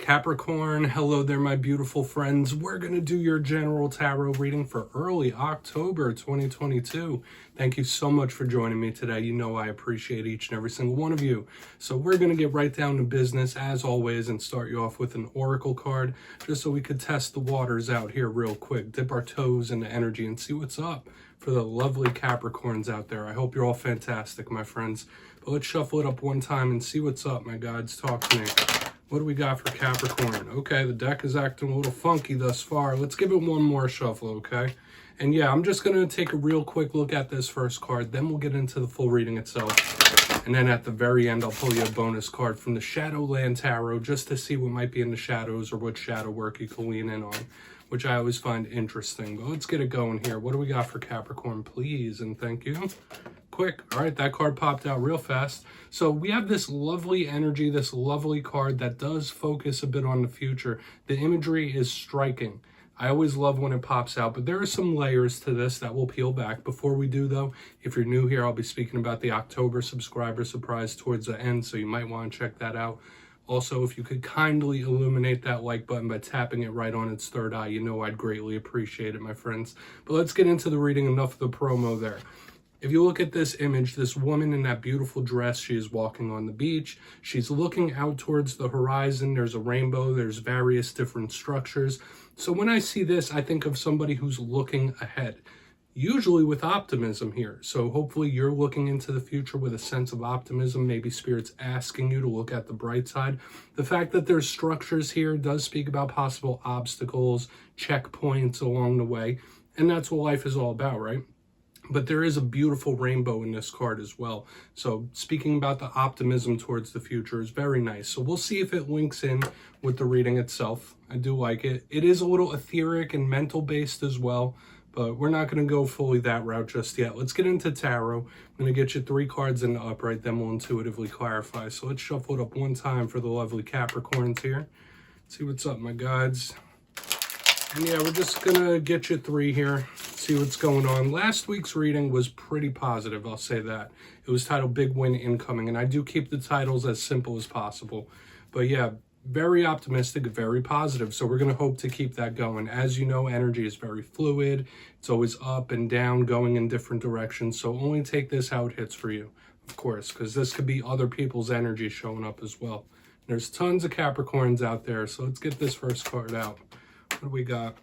Capricorn, hello there my beautiful friends. We're going to do your general tarot reading for early October 2022. Thank you so much for joining me today. You know I appreciate each and every single one of you. So we're going to get right down to business as always and start you off with an oracle card just so we could test the waters out here real quick, dip our toes into energy and see what's up for the lovely Capricorns out there. I hope you're all fantastic, my friends. But let's shuffle it up one time and see what's up, my gods. Talk to me. What do we got for Capricorn? Okay, the deck is acting a little funky thus far. Let's give it one more shuffle, okay? And yeah, I'm just going to take a real quick look at this first card. Then we'll get into the full reading itself. And then at the very end, I'll pull you a bonus card from the Shadowland Tarot just to see what might be in the shadows or what shadow work you can lean in on, which I always find interesting. But let's get it going here. What do we got for Capricorn, please? And thank you. Quick. All right, that card popped out real fast. So we have this lovely energy, this lovely card that does focus a bit on the future. The imagery is striking. I always love when it pops out, but there are some layers to this that will peel back. Before we do, though, if you're new here, I'll be speaking about the October subscriber surprise towards the end, so you might want to check that out. Also, if you could kindly illuminate that like button by tapping it right on its third eye, you know I'd greatly appreciate it, my friends. But let's get into the reading. Enough of the promo there. If you look at this image, this woman in that beautiful dress, she is walking on the beach. She's looking out towards the horizon. There's a rainbow. There's various different structures. So when I see this, I think of somebody who's looking ahead, usually with optimism here. So hopefully you're looking into the future with a sense of optimism. Maybe Spirit's asking you to look at the bright side. The fact that there's structures here does speak about possible obstacles, checkpoints along the way. And that's what life is all about, right? But there is a beautiful rainbow in this card as well. So speaking about the optimism towards the future is very nice. So we'll see if it links in with the reading itself. I do like it. It is a little etheric and mental based as well, but we're not going to go fully that route just yet. Let's get into tarot. I'm going to get you 3 cards in the upright, then we'll intuitively clarify. So let's shuffle it up one time for the lovely Capricorns here. See what's up, my gods. And yeah, we're just going to get you 3 here, see what's going on. Last week's reading was pretty positive, I'll say that. It was titled Big Win Incoming, and I do keep the titles as simple as possible. But yeah, very optimistic, very positive. So we're going to hope to keep that going. As you know, energy is very fluid. It's always up and down, going in different directions. So only take this how it hits for you, of course, because this could be other people's energy showing up as well. There's tons of Capricorns out there, so let's get this first card out. What do we got?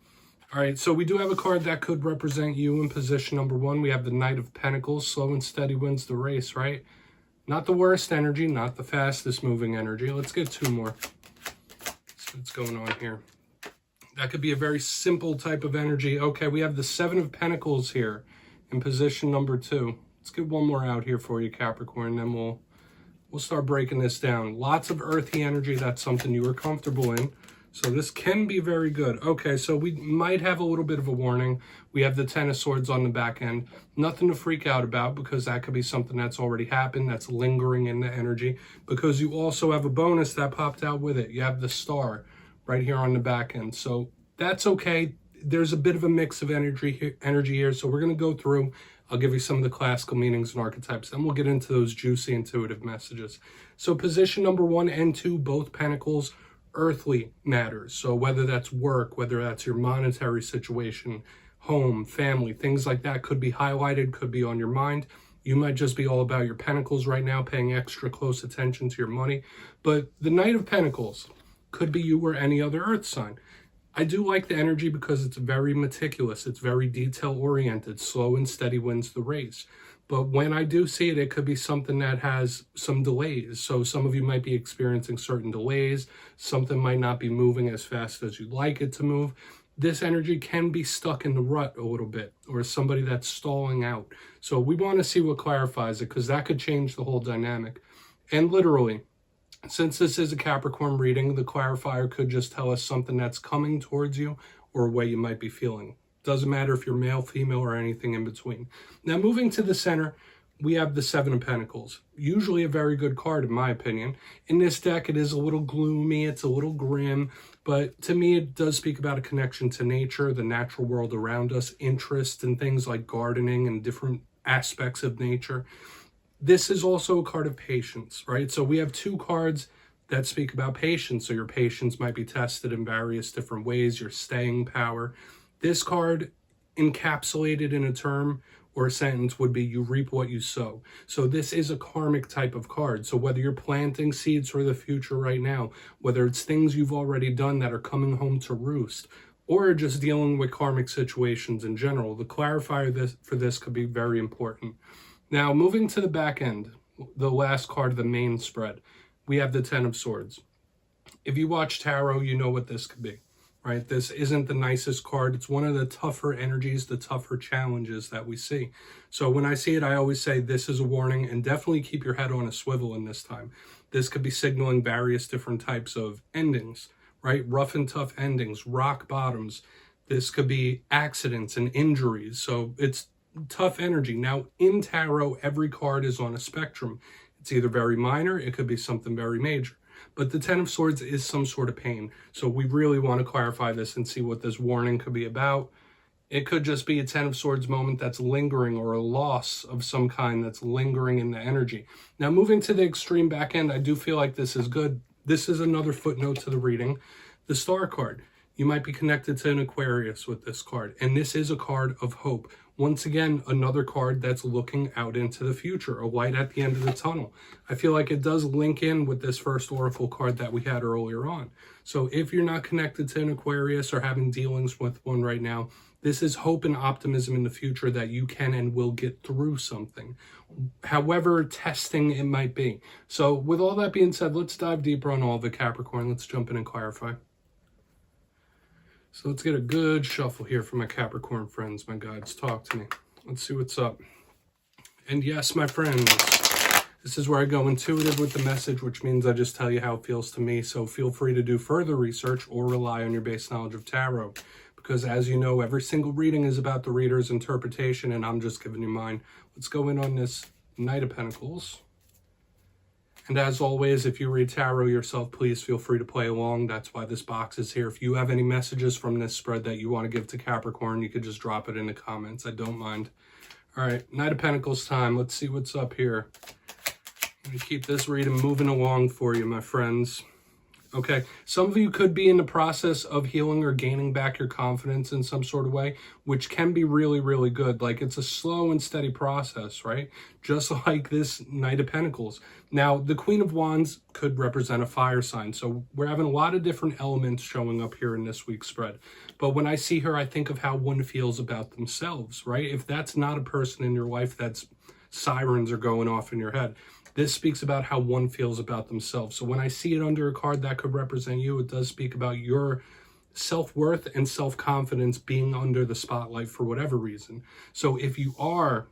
All right, so we do have a card that could represent you in position number 1. We have the Knight of Pentacles. Slow and steady wins the race, right? Not the worst energy, not the fastest moving energy. Let's get 2 more. See what's going on here. That could be a very simple type of energy. Okay, we have the 7 of Pentacles here in position number 2. Let's get one more out here for you, Capricorn, then we'll start breaking this down. Lots of earthy energy. That's something you are comfortable in. So this can be very good. Okay, so we might have a little bit of a warning. We have the 10 of Swords on the back end. Nothing to freak out about because that could be something that's already happened, that's lingering in the energy. Because you also have a bonus that popped out with it. You have the Star right here on the back end. So that's okay. There's a bit of a mix of energy here. So we're going to go through. I'll give you some of the classical meanings and archetypes. Then we'll get into those juicy intuitive messages. So position number 1 and 2, both Pentacles, earthly matters. So whether that's work, whether that's your monetary situation, home, family, things like that could be highlighted, could be on your mind. You might just be all about your Pentacles right now, paying extra close attention to your money. But the Knight of Pentacles could be you or any other earth sign. I do like the energy because it's very meticulous. It's very detail-oriented. Slow and steady wins the race. But when I do see it, it could be something that has some delays. So some of you might be experiencing certain delays. Something might not be moving as fast as you'd like it to move. This energy can be stuck in the rut a little bit, or somebody that's stalling out. So we want to see what clarifies it, because that could change the whole dynamic. And literally, since this is a Capricorn reading, the clarifier could just tell us something that's coming towards you or a way you might be feeling. Doesn't matter if you're male, female, or anything in between. Now, moving to the center, we have the 7 of Pentacles. Usually a very good card, in my opinion. In this deck, it is a little gloomy, it's a little grim, but to me, it does speak about a connection to nature, the natural world around us, interest in things like gardening and different aspects of nature. This is also a card of patience, right? So we have 2 cards that speak about patience. So your patience might be tested in various different ways, your staying power. This card, encapsulated in a term or a sentence, would be you reap what you sow. So this is a karmic type of card. So whether you're planting seeds for the future right now, whether it's things you've already done that are coming home to roost, or just dealing with karmic situations in general, the clarifier for this could be very important. Now, moving to the back end, the last card of the main spread, we have the Ten of Swords. If you watch tarot, you know what this could be, right? This isn't the nicest card. It's one of the tougher energies, the tougher challenges that we see. So when I see it, I always say this is a warning, and definitely keep your head on a swivel in this time. This could be signaling various different types of endings, right? Rough and tough endings, rock bottoms. This could be accidents and injuries. So it's tough energy. Now, in tarot, every card is on a spectrum. It's either very minor, it could be something very major. But the Ten of Swords is some sort of pain. So we really want to clarify this and see what this warning could be about. It could just be a Ten of Swords moment that's lingering, or a loss of some kind that's lingering in the energy. Now, moving to the extreme back end, I do feel like this is good. This is another footnote to the reading. The Star card. You might be connected to an Aquarius with this card. And this is a card of hope. Once again, another card that's looking out into the future, a light at the end of the tunnel. I feel like it does link in with this first Oracle card that we had earlier on. So if you're not connected to an Aquarius or having dealings with one right now, this is hope and optimism in the future that you can and will get through something, however testing it might be. So with all that being said, let's dive deeper on all of it, Capricorn. Let's jump in and clarify. So let's get a good shuffle here for my Capricorn friends, my guides. Talk to me. Let's see what's up. And yes, my friends, this is where I go intuitive with the message, which means I just tell you how it feels to me. So feel free to do further research or rely on your base knowledge of tarot. Because as you know, every single reading is about the reader's interpretation, and I'm just giving you mine. Let's go in on this Knight of Pentacles. And as always, if you read tarot yourself, please feel free to play along. That's why this box is here. If you have any messages from this spread that you want to give to Capricorn, you could just drop it in the comments. I don't mind. All right, Knight of Pentacles time. Let's see what's up here. I'm going to keep this reading moving along for you, my friends. Okay, some of you could be in the process of healing or gaining back your confidence in some sort of way, which can be really, really good. Like, it's a slow and steady process, right? Just like this Knight of Pentacles. Now, the Queen of Wands could represent a fire sign. So we're having a lot of different elements showing up here in this week's spread. But when I see her, I think of how one feels about themselves, right? If that's not a person in your life, that's sirens are going off in your head. This speaks about how one feels about themselves. So when I see it under a card that could represent you, it does speak about your self-worth and self-confidence being under the spotlight for whatever reason. So if you are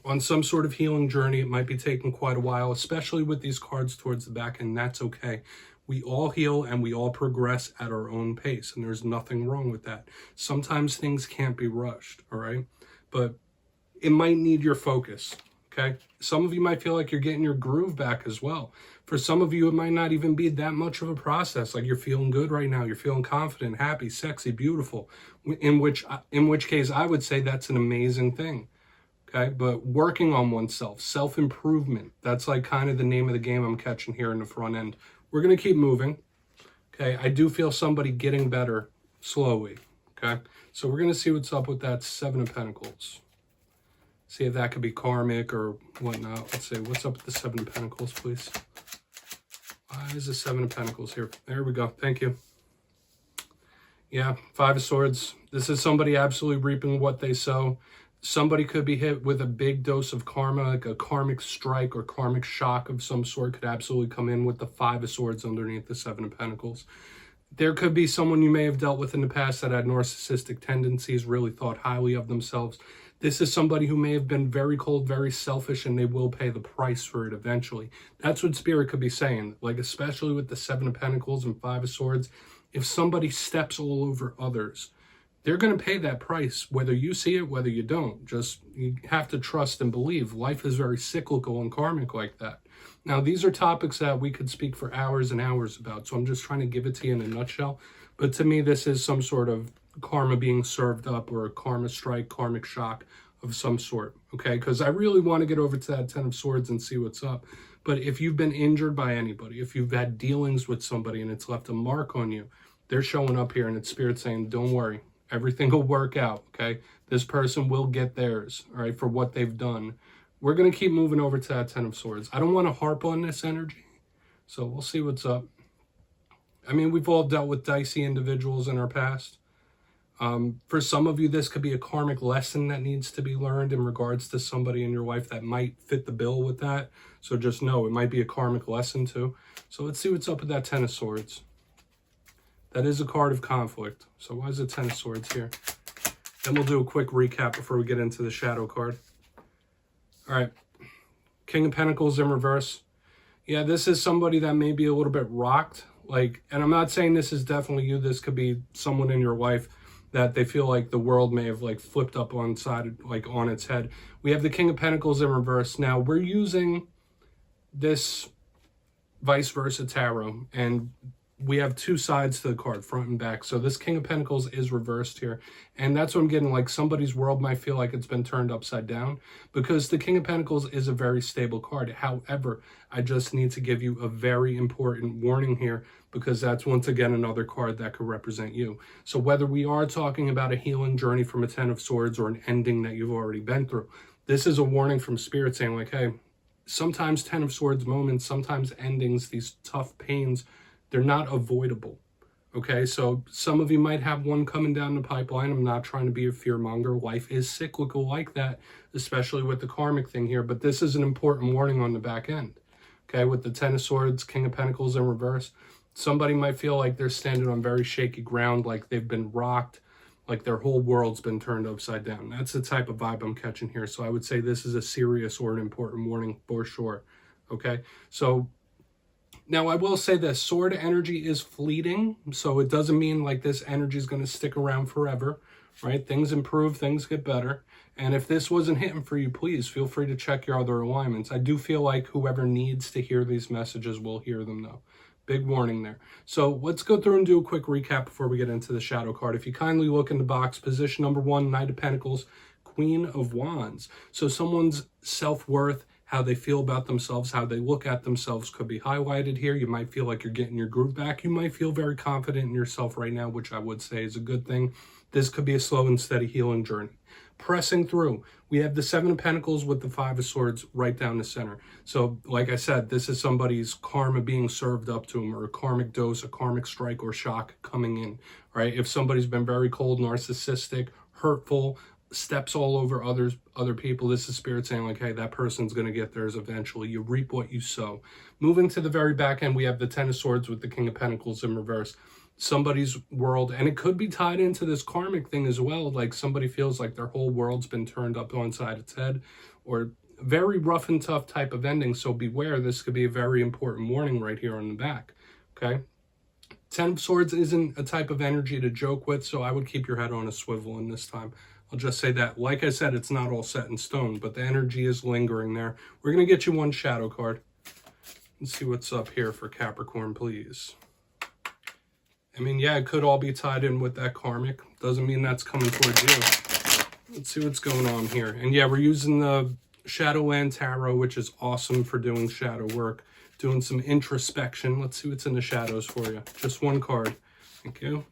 on some sort of healing journey, it might be taking quite a while, especially with these cards towards the back, and that's okay. We all heal and we all progress at our own pace, and there's nothing wrong with that. Sometimes things can't be rushed, all right? But it might need your focus. Okay, some of you might feel like you're getting your groove back as well. For some of you, it might not even be that much of a process. Like, you're feeling good right now. You're feeling confident, happy, sexy, beautiful. In which case, I would say that's an amazing thing. Okay, but working on oneself, self-improvement, that's like kind of the name of the game I'm catching here in the front end. We're going to keep moving. Okay, I do feel somebody getting better slowly. Okay, so we're going to see what's up with that Seven of Pentacles. See if that could be karmic or whatnot. Let's see, what's up with the Seven of Pentacles, please? Why is the Seven of Pentacles here? There we go, thank you. Yeah, Five of Swords. This is somebody absolutely reaping what they sow. Somebody could be hit with a big dose of karma, like a karmic strike or karmic shock of some sort could absolutely come in with the Five of Swords underneath the Seven of Pentacles. There could be someone you may have dealt with in the past that had narcissistic tendencies, really thought highly of themselves. This is somebody who may have been very cold, very selfish, and they will pay the price for it eventually. That's what Spirit could be saying. Like, especially with the Seven of Pentacles and Five of Swords, if somebody steps all over others, they're going to pay that price, whether you see it, whether you don't. Just, you have to trust and believe. Life is very cyclical and karmic like that. Now, these are topics that we could speak for hours and hours about, so I'm just trying to give it to you in a nutshell. But to me, this is some sort of karma being served up, or a karma strike, karmic shock of some sort, okay? Because I really want to get over to that Ten of Swords and see what's up. But if you've been injured by anybody, if you've had dealings with somebody and it's left a mark on you, they're showing up here and it's Spirit saying, don't worry, everything will work out, okay? This person will get theirs, all right, for what they've done. We're going to keep moving over to that Ten of Swords. I don't want to harp on this energy, so we'll see what's up. I mean, we've all dealt with dicey individuals in our past. For some of you, this could be a karmic lesson that needs to be learned in regards to somebody in your life that might fit the bill with that. So just know it might be a karmic lesson too. So let's see what's up with that Ten of Swords. That is a card of conflict. So why is the Ten of Swords here? Then we'll do a quick recap before we get into the shadow card. All right. King of Pentacles in reverse. Yeah, this is somebody that may be a little bit rocked. Like, and I'm not saying this is definitely you. This could be someone in your life that they feel like the world may have like flipped up on its head. We have the King of Pentacles in reverse. Now we're using this vice versa tarot, and we have two sides to the card, front and back. So this King of Pentacles is reversed here. And that's what I'm getting, like somebody's world might feel like it's been turned upside down, because the King of Pentacles is a very stable card. However, I just need to give you a very important warning here, because that's once again another card that could represent you. So whether we are talking about a healing journey from a Ten of Swords or an ending that you've already been through, this is a warning from Spirit saying like, hey, sometimes Ten of Swords moments, sometimes endings, these tough pains, they're not avoidable, okay? So some of you might have one coming down the pipeline. I'm not trying to be a fearmonger. Life is cyclical like that, especially with the karmic thing here. But this is an important warning on the back end, okay? With the Ten of Swords, King of Pentacles in reverse, somebody might feel like they're standing on very shaky ground, like they've been rocked, like their whole world's been turned upside down. That's the type of vibe I'm catching here. So I would say this is a serious or an important warning for sure, okay? So now, I will say this, sword energy is fleeting, so it doesn't mean like this energy is going to stick around forever, right? Things improve, things get better. And if this wasn't hitting for you, please feel free to check your other alignments. I do feel like whoever needs to hear these messages will hear them, though. Big warning there. So let's go through and do a quick recap before we get into the shadow card. If you kindly look in the box, position number 1, Knight of Pentacles, Queen of Wands. So someone's self-worth, how they feel about themselves, how they look at themselves could be highlighted here. You might feel like you're getting your groove back. You might feel very confident in yourself right now, which I would say is a good thing. This could be a slow and steady healing journey. Pressing through, we have the Seven of Pentacles with the Five of Swords right down the center. So like I said, this is somebody's karma being served up to them, or a karmic dose, a karmic strike or shock coming in, right? If somebody's been very cold, narcissistic, hurtful, steps all over other people, this is Spirit saying like, hey, that person's going to get theirs eventually. You reap what you sow. Moving to the very back end, we have the Ten of Swords with the King of Pentacles in reverse. Somebody's world, and it could be tied into this karmic thing as well, like somebody feels like their whole world's been turned up on side its head, or very rough and tough type of ending. So beware, this could be a very important warning right here on the back, okay? Ten of Swords isn't a type of energy to joke with, so I would keep your head on a swivel in this time. I'll just say that. Like I said, it's not all set in stone, but the energy is lingering there. We're going to get you one shadow card. Let's see what's up here for Capricorn, please. I mean, yeah, it could all be tied in with that karmic. Doesn't mean that's coming towards you. Let's see what's going on here. And yeah, we're using the Shadowland Tarot, which is awesome for doing shadow work, doing some introspection. Let's see what's in the shadows for you. Just one card. Thank you.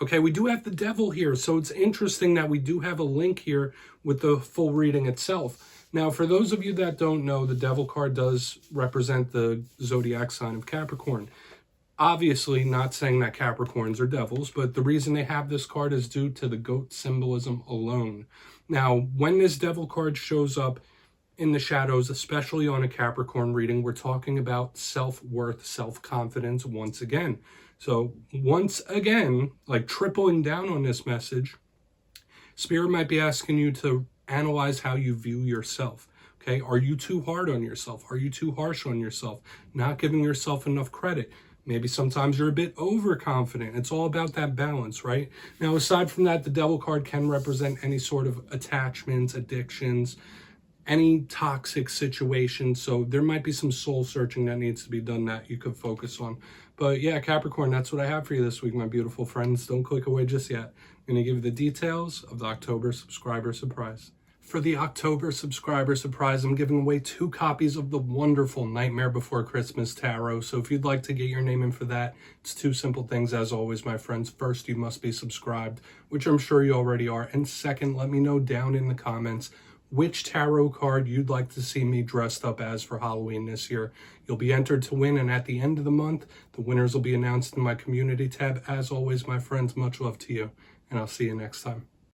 Okay, we do have the Devil here, so it's interesting that we do have a link here with the full reading itself. Now, for those of you that don't know, the Devil card does represent the zodiac sign of Capricorn. Obviously, not saying that Capricorns are devils, but the reason they have this card is due to the goat symbolism alone. Now, when this Devil card shows up in the shadows, especially on a Capricorn reading, we're talking about self-worth, self-confidence once again. So once again, like tripling down on this message, Spirit might be asking you to analyze how you view yourself. Okay, are you too hard on yourself? Are you too harsh on yourself? Not giving yourself enough credit? Maybe sometimes you're a bit overconfident. It's all about that balance, right? Now, aside from that, the Devil card can represent any sort of attachments, addictions, any toxic situation. So there might be some soul searching that needs to be done that you could focus on. But yeah, Capricorn, that's what I have for you this week, my beautiful friends. Don't click away just yet. I'm going to give you the details of the October subscriber surprise. For the October subscriber surprise, I'm giving away 2 copies of the wonderful Nightmare Before Christmas Tarot. So if you'd like to get your name in for that, it's 2 simple things as always, my friends. First, you must be subscribed, which I'm sure you already are. And second, let me know down in the comments which tarot card you'd like to see me dressed up as for Halloween this year. You'll be entered to win, and at the end of the month, the winners will be announced in my community tab. As always, my friends, much love to you, and I'll see you next time.